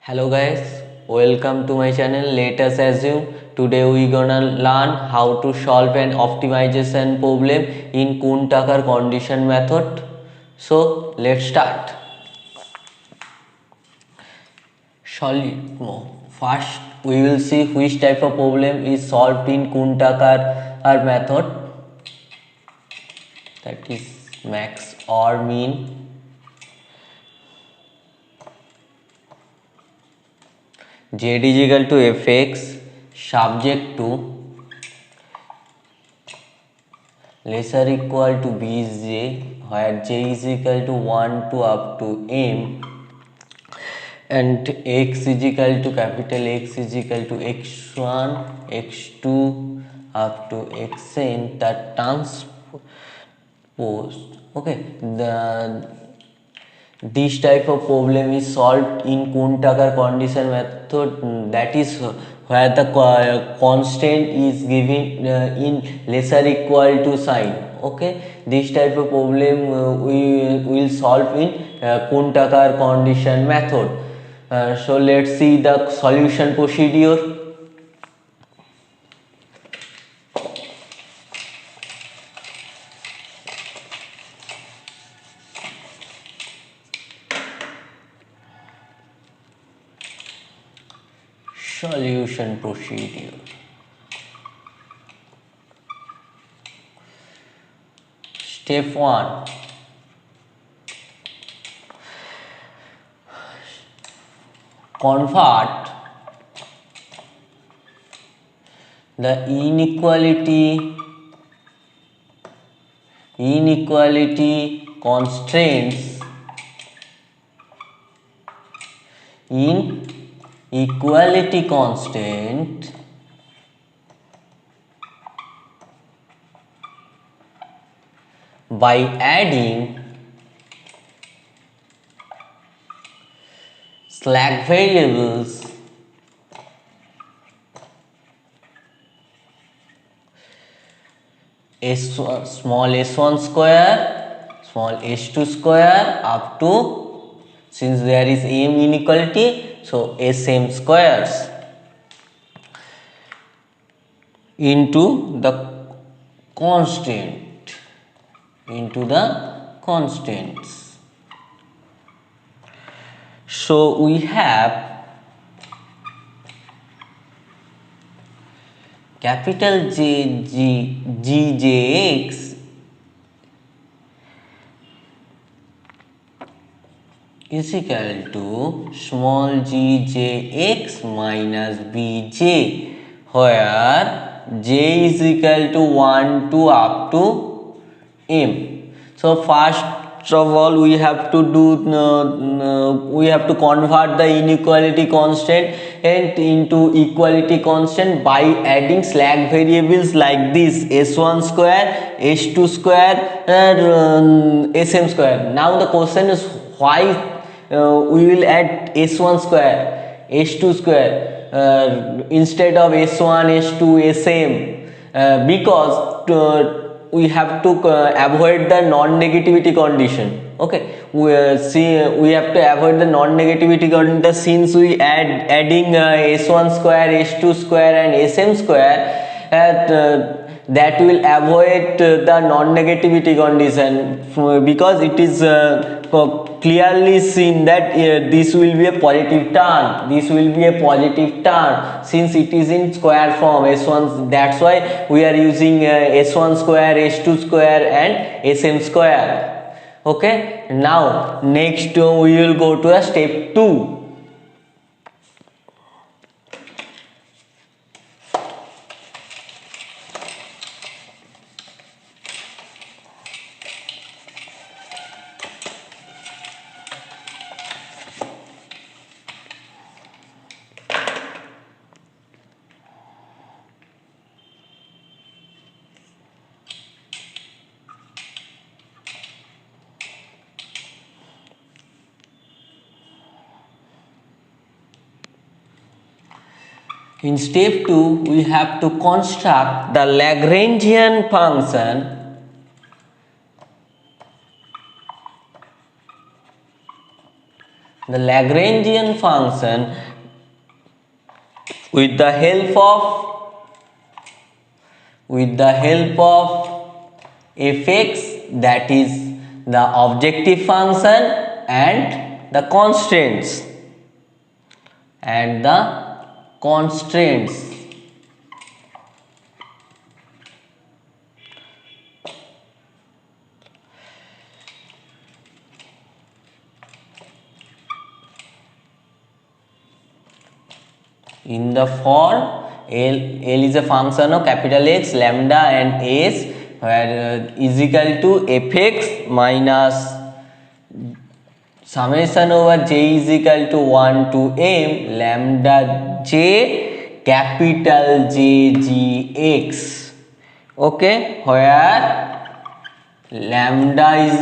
Hello guys, welcome to my channel. Let us assume today we gonna learn how to solve an optimization problem in Kuhn-Tucker condition method. So let's start. First we will see which type of problem is solved in Kuhn-Tucker method, that is max or mean. Z is equal to fx subject to lesser equal to bj, where j is equal to 1 to up to m, and x is equal to capital X is equal to x1 x2 up to xn, that transpose. Okay, this type of problem is solved in Kuhn-Tucker condition method, that is where the constant is given in lesser equal to sign. Okay, this type of problem we will solve in Kuhn-Tucker condition method. So let's see the solution procedure. Solution procedure. Step 1. Convert the inequality constraints in equality constant by adding slack variables small s1 square, small s2 square up to, since there is m inequality, so sm squares into the constants. So we have capital Gjx is equal to small gjx minus bj, where j is equal to 1 to up to m. So first of all we have to convert the inequality constant and into equality constant by adding slack variables like this s1 square, s2 square, sm square. Now the question is why we will add s1 square, s2 square instead of s1, s2, sm, because we have to avoid the non-negativity condition. Okay, we have to avoid the non-negativity condition, since we adding s1 square, s2 square and sm square, that will avoid the non-negativity condition, because it is clearly seen that this will be a positive term, since it is in square form s1. That's why we are using s1 square, s2 square and sm square. Okay, now next we will go to step 2. In step 2, we have to construct the Lagrangian function the Lagrangian function with the help of fx, that is the objective function, and the constraints in the form L is a function of capital X, lambda and s, where is equal to fx minus summation over j is equal to 1 to m lambda j capital J g x. Okay, where lambda is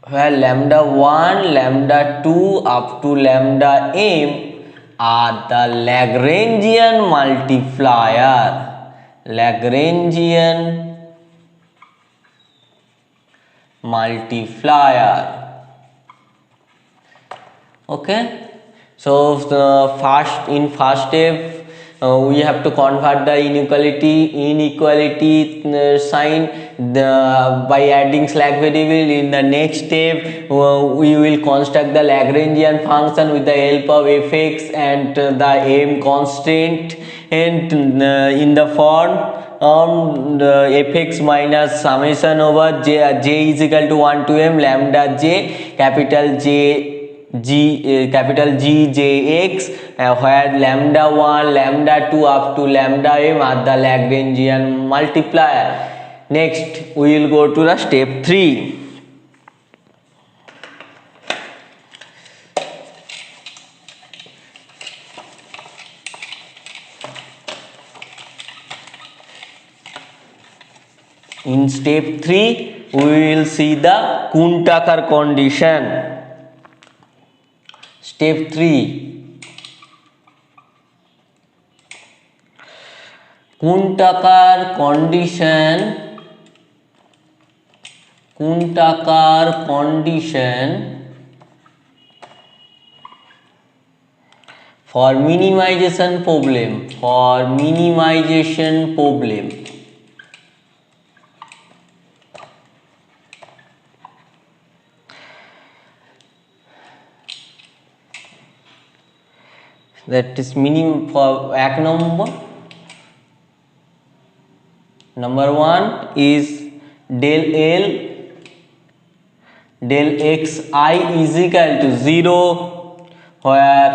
where lambda 1, lambda 2 up to lambda m are the Lagrangian multiplier. Okay, so in first step we have to convert the inequality sign by adding slack variable. In the next step we will construct the Lagrangian function with the help of fx and the m constant, and in the form the fx minus summation over j is equal to 1 to m lambda j capital G j x, where lambda 1, lambda 2 up to lambda m are the Lagrangian multiplier. Next we will go to the step 3. In step 3 we will see the Kuhn-Tucker condition. Step 3, Kuhn-Tucker condition for minimization problem. That is minimum for act number 1 is del xi is equal to 0, where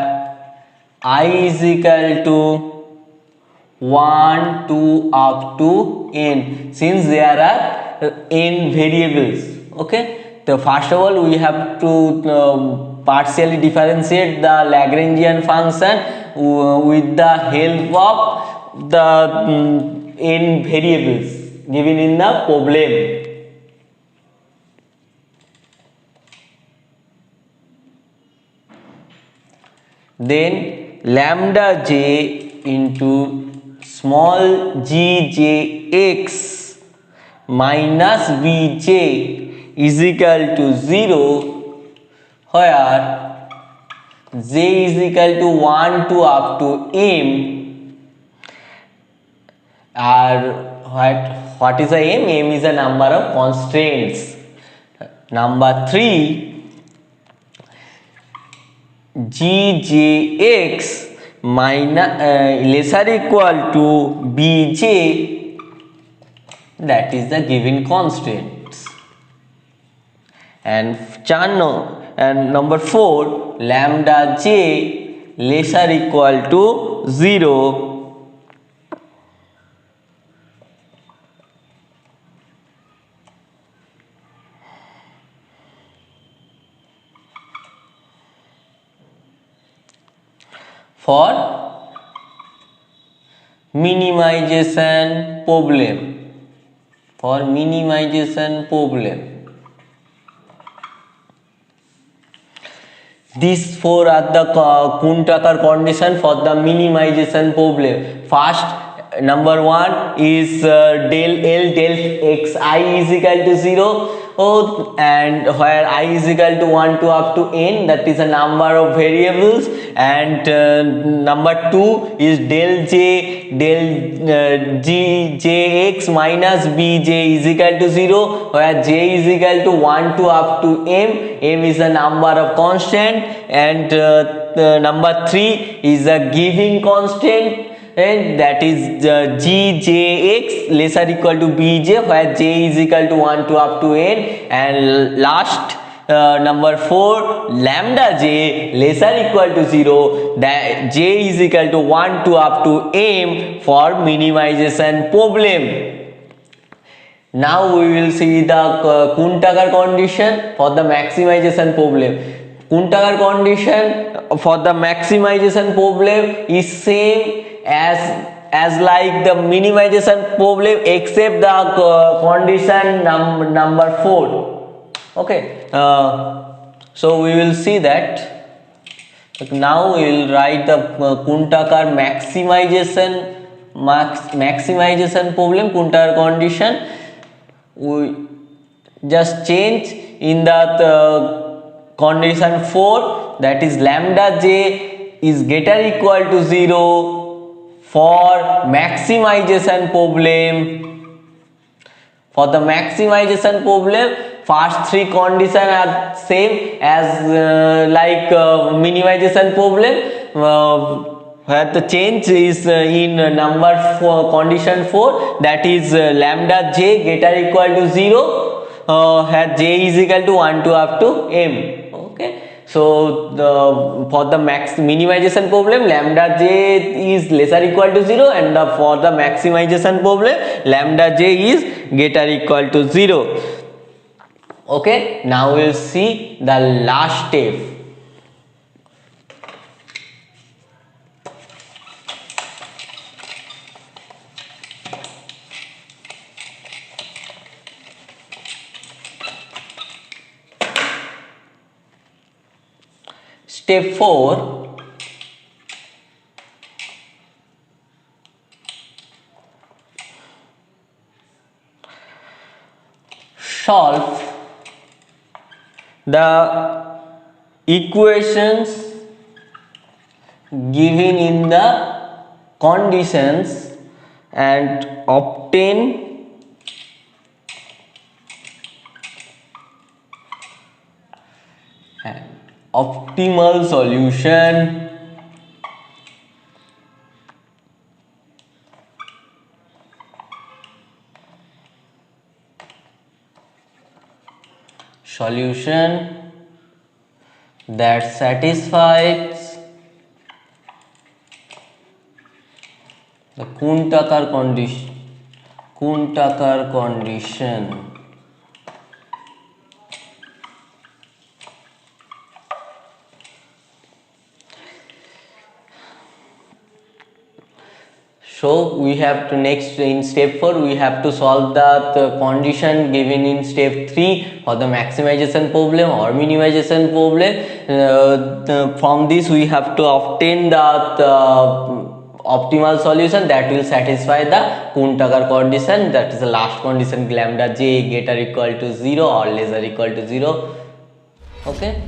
I is equal to 1, 2 up to n, since there are n variables. Okay, so first of all we have to partially differentiate the Lagrangian function with the help of the n variables given in the problem. Then lambda j into small g j x minus b j is equal to 0, where j is equal to 1 to up to m, what is the m? M is the number of constraints. Number 3, g j x minus lesser equal to b j, that is the given constraints. And number 4, lambda j lesser equal to 0, for minimization problem. These 4 are the Kuhn-Tucker condition for the minimization problem. First, number 1 is del xi is equal to 0, and where I is equal to 1 to up to n, that is a number of variables, and number 2 is del j del g jx minus bj is equal to 0, where j is equal to 1 to up to m is a number of constant, and number 3 is a giving constant, and that is gjx lesser equal to bj, where j is equal to 1 to up to n, and last number 4 lambda j lesser equal to 0, that j is equal to 1 to up to m for minimization problem. Now we will see the Kuhn-Tucker condition for the maximization problem. Kuhn-Tucker condition for the maximization problem is same as like the minimization problem, except the condition number 4. Okay, so we will see that. Now we will write the Kuhn-Tucker maximization problem, Kuhn-Tucker condition. We just change in the condition 4, that is lambda j is greater equal to 0 for maximization problem. For the maximization problem, first 3 conditions are same as like minimization problem, where the change is in number 4, condition 4, that is lambda j greater equal to 0, where j is equal to 1 to up to m. Okay, so for the minimization problem, lambda j is lesser equal to 0, and for the maximization problem, lambda j is greater equal to 0. Okay, now we will see the last step. Step 4, solve the equations given in the conditions and obtain optimal solution. Solution that satisfies the Kuhn-Tucker condition. So we have to next in step 4 we have to solve the condition given in step 3 for the maximization problem or minimization problem. From this we have to obtain the optimal solution that will satisfy the Kuhn-Tucker condition, that is the last condition, lambda j greater equal to 0 or lesser equal to 0. Okay.